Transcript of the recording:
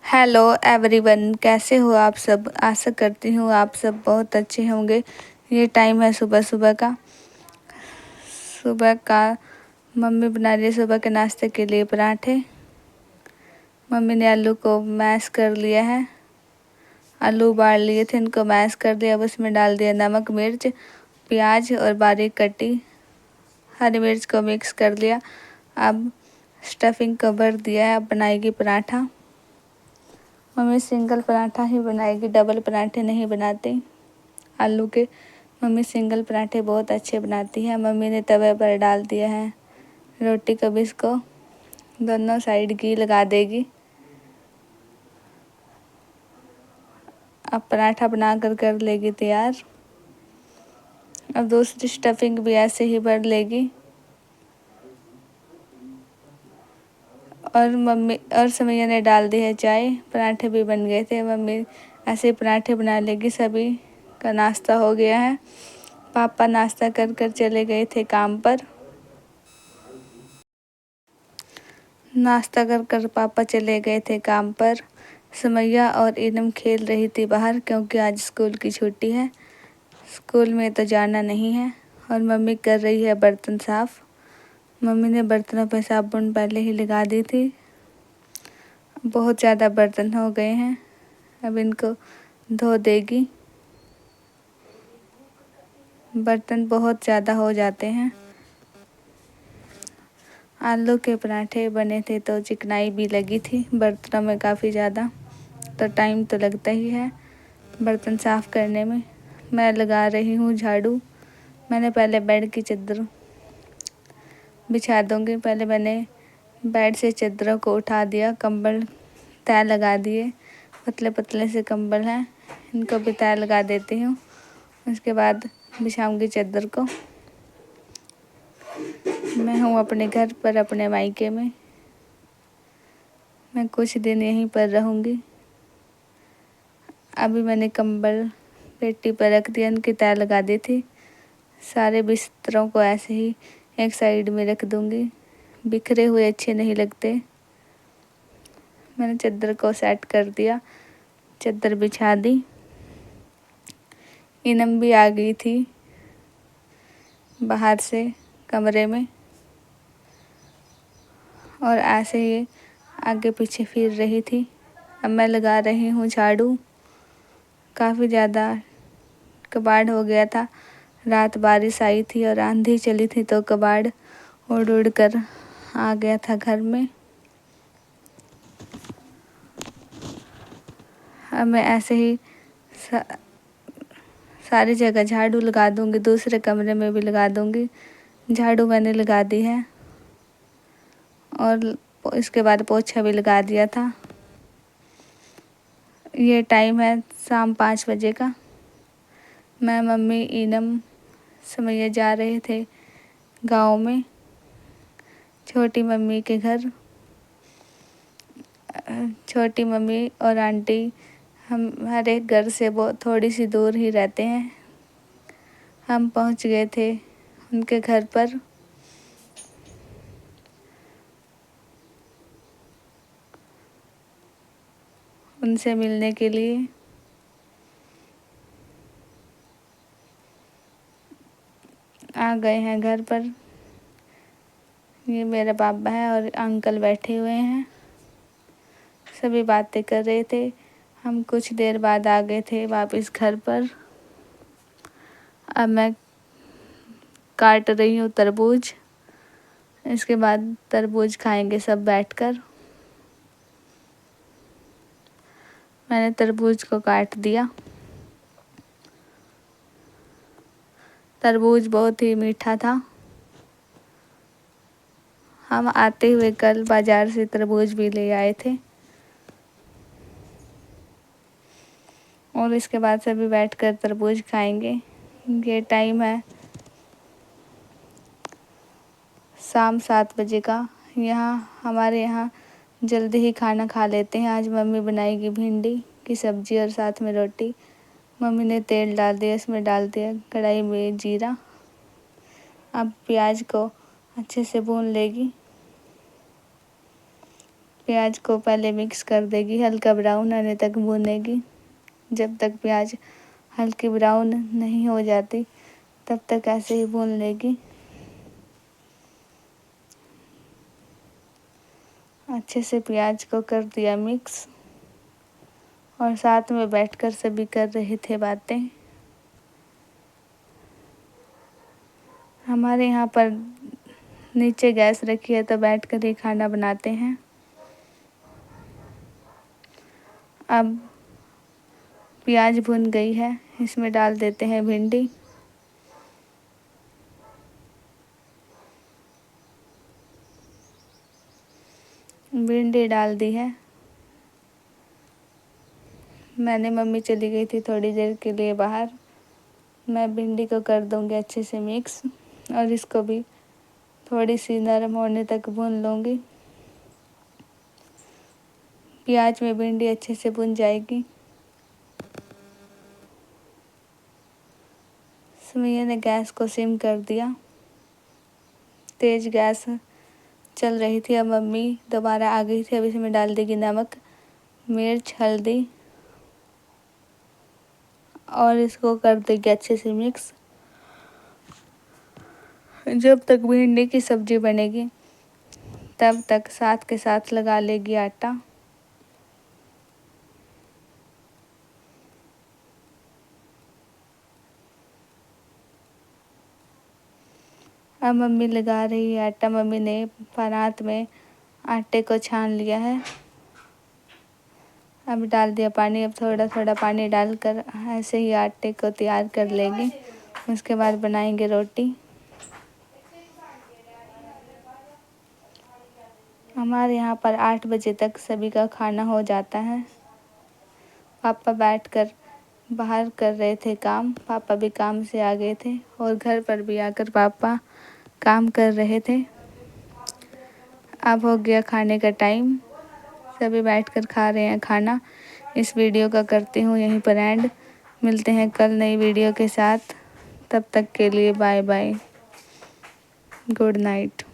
Hello everyone, कैसे हो आप सब। आशा करती हूँ आप सब बहुत अच्छे होंगे। ये टाइम है सुबह सुबह का। मम्मी बना रही है सुबह के नाश्ते के लिए पराठे। मम्मी ने आलू को मैश कर लिया है। आलू उबाल लिए थे, इनको मैश कर दिया। अब उसमें डाल दिया नमक, मिर्च, प्याज और बारीक कटी हरी मिर्च को मिक्स कर लिया। अब स्टफिंग को भर दिया है। अब बनाएगी पराठा। मम्मी सिंगल पराठा ही बनाएगी, डबल पराठे नहीं बनाती आलू के। मम्मी सिंगल पराठे बहुत अच्छे बनाती है। मम्मी ने तवे पर डाल दिया है रोटी को, भी इसको दोनों साइड घी लगा देगी। अब पराठा बना कर लेगी तैयार। अब दूसरी स्टफिंग भी ऐसे ही भर लेगी। और समैया ने डाल दी है चाय। पराठे भी बन गए थे। मम्मी ऐसे पराठे बना लेगी। सभी का नाश्ता हो गया है। पापा नाश्ता कर चले गए थे काम पर। नाश्ता कर पापा चले गए थे काम पर। समैया और इनम खेल रही थी बाहर, क्योंकि आज स्कूल की छुट्टी है। स्कूल में तो जाना नहीं है। और मम्मी कर रही है बर्तन साफ़। मम्मी ने बर्तनों पर साबुन पहले ही लगा दी थी। बहुत ज़्यादा बर्तन हो गए हैं, अब इनको धो देगी। बर्तन बहुत ज़्यादा हो जाते हैं। आलू के पराठे बने थे तो चिकनाई भी लगी थी बर्तनों में काफ़ी ज़्यादा, तो टाइम तो लगता ही है बर्तन साफ़ करने में। मैं लगा रही हूँ झाड़ू। मैंने पहले बेड की चादर बिछा दूँगी। पहले मैंने बेड से चादरों को उठा दिया, कंबल तय लगा दिए। पतले पतले से कंबल हैं, इनको भी तय लगा देती हूँ। उसके बाद बिछाऊँगी चादर को। मैं हूँ अपने घर पर, अपने मायके में। मैं कुछ दिन यहीं पर रहूँगी। अभी मैंने कंबल पेटी पर रख दिया, इनकी तय लगा दी थी। सारे बिस्तरों को ऐसे ही एक साइड में रख दूँगी, बिखरे हुए अच्छे नहीं लगते। मैंने चादर को सेट कर दिया, चादर बिछा दी। इनम भी आ गई थी बाहर से कमरे में, और ऐसे ही आगे पीछे फिर रही थी। अब मैं लगा रही हूँ झाड़ू। काफ़ी ज़्यादा कबाड़ हो गया था। रात बारिश आई थी और आंधी चली थी, तो कबाड़ उड़ उड़ कर आ गया था घर में। अब मैं ऐसे ही सारी जगह झाड़ू लगा दूँगी। दूसरे कमरे में भी लगा दूँगी। झाड़ू मैंने लगा दी है, और इसके बाद पोछा भी लगा दिया था। ये टाइम है शाम 5 बजे का। मैं, मम्मी, इनम, समैया जा रहे थे गांव में, छोटी मम्मी के घर। छोटी मम्मी और आंटी हम हर एक घर से बहुत थोड़ी सी दूर ही रहते हैं। हम पहुंच गए थे उनके घर पर। उनसे मिलने के लिए आ गए हैं घर पर। ये मेरा पापा है और अंकल बैठे हुए हैं, सभी बातें कर रहे थे। हम कुछ देर बाद आ गए थे वापस घर पर। अब मैं काट रही हूँ तरबूज। इसके बाद तरबूज खाएंगे सब बैठकर। मैंने तरबूज को काट दिया। तरबूज बहुत ही मीठा था। हम आते हुए कल बाज़ार से तरबूज भी ले आए थे। और इसके बाद सभी बैठकर तरबूज खाएंगे। ये टाइम है शाम 7 बजे का। हमारे यहाँ जल्दी ही खाना खा लेते हैं। आज मम्मी बनाएगी भिंडी की सब्ज़ी और साथ में रोटी। मम्मी ने तेल डाल दिया, इसमें डाल दिया कढ़ाई में जीरा। अब प्याज को अच्छे से भून लेगी। प्याज को पहले मिक्स कर देगी, हल्का ब्राउन होने तक भूनेगी। जब तक प्याज हल्की ब्राउन नहीं हो जाती तब तक ऐसे ही भून लेगी। अच्छे से प्याज को कर दिया मिक्स और साथ में बैठकर सभी कर रहे थे बातें। हमारे यहाँ पर नीचे गैस रखी है तो बैठकर ही खाना बनाते हैं। अब प्याज भुन गई है, इसमें डाल देते हैं भिंडी। भिंडी डाल दी है। मैंने मम्मी चली गई थी थोड़ी देर के लिए बाहर। मैं भिंडी को कर दूंगी अच्छे से मिक्स और इसको भी थोड़ी सी नरम होने तक भून लूँगी। प्याज में भिंडी अच्छे से भुन जाएगी। सुमैया ने गैस को सिम कर दिया। तेज़ गैस चल रही थी। अब मम्मी दोबारा आ गई थी। अब इसमें डाल देगी नमक, मिर्च, हल्दी और इसको कर देगी अच्छे से मिक्स। जब तक भिंडी की सब्ज़ी बनेगी तब तक साथ के साथ लगा लेगी आटा। अब मम्मी लगा रही है आटा। मम्मी ने परात में आटे को छान लिया है। अब डाल दिया पानी। अब थोड़ा थोड़ा पानी डालकर ऐसे ही आटे को तैयार कर लेंगे। उसके बाद बनाएंगे रोटी। हमारे यहाँ पर 8 बजे तक सभी का खाना हो जाता है। पापा बैठकर बाहर कर रहे थे काम। पापा भी काम से आ गए थे और घर पर भी आकर पापा काम कर रहे थे। अब हो गया खाने का टाइम। सभी बैठकर खा रहे हैं खाना। इस वीडियो का करती हूँ यहीं पर एंड। मिलते हैं कल नई वीडियो के साथ। तब तक के लिए बाय बाय, गुड नाइट।